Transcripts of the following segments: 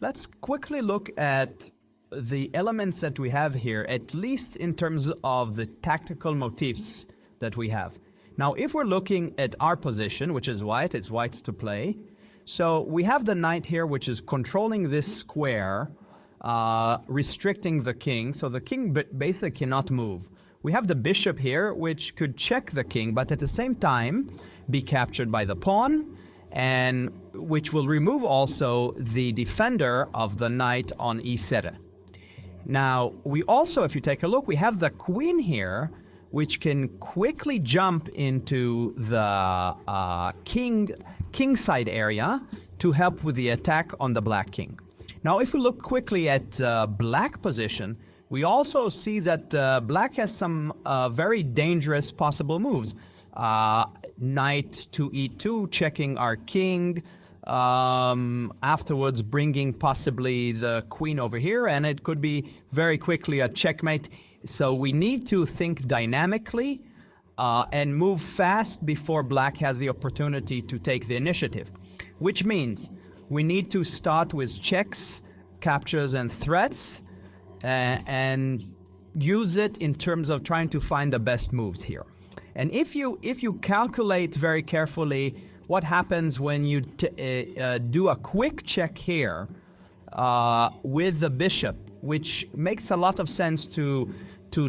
let's quickly look at the elements that we have here, at least in terms of the tactical motifs that we have. Now, if we're looking at our position, which is white, it's white's to play. So we have the knight here, which is controlling this square, restricting the king. So the king basically cannot move. We have the bishop here, which could check the king, but at the same time be captured by the pawn, and which will remove also the defender of the knight on e7. Now, we also, if you take a look, we have the queen here, which can quickly jump into the king side area to help with the attack on the black king. Now, if we look quickly at black position, we also see that black has some very dangerous possible moves. Knight to e2, checking our king, afterwards bringing possibly the queen over here, and it could be very quickly a checkmate. So we need to think dynamically and move fast before black has the opportunity to take the initiative, which means we need to start with checks, captures, and threats, and use it in terms of trying to find the best moves here. And if you calculate very carefully what happens when you do a quick check here with the bishop, which makes a lot of sense to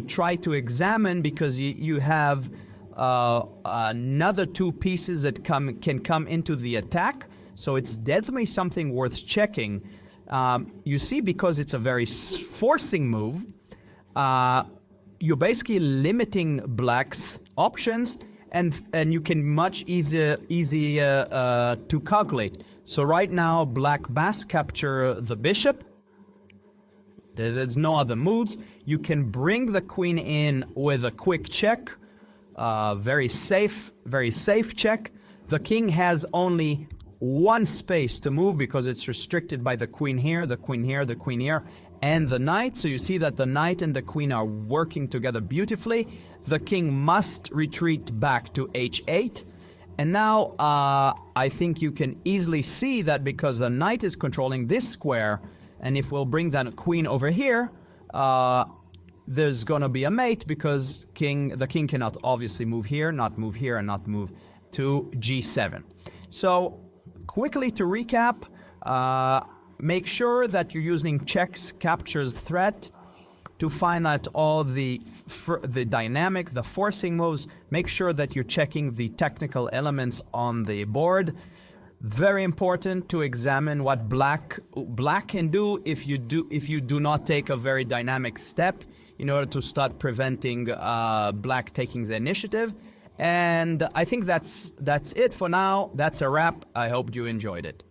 try to examine, because you have another two pieces that can come into the attack. So it's definitely something worth checking. You see, because it's a very forcing move, you're basically limiting black's options, and you can much easier to calculate. So right now, black must capture the bishop. There's no other moves. You can bring the queen in with a quick check, very safe check. The king has only one space to move because it's restricted by the queen here, the queen here, the queen here, and the knight. So you see that the knight and the queen are working together beautifully. The king must retreat back to h8. And now I think you can easily see that because the knight is controlling this square, and if we'll bring that queen over here, there's going to be a mate, because the king cannot obviously move here, not move here, and not move to g7. So quickly to recap, make sure that you're using checks, captures, threat to find out all the dynamic, the forcing moves. Make sure that you're checking the technical elements on the board. Very important to examine what black can do if you do not take a very dynamic step in order to start preventing black taking the initiative. And I think that's it for now. That's a wrap. I hope you enjoyed it.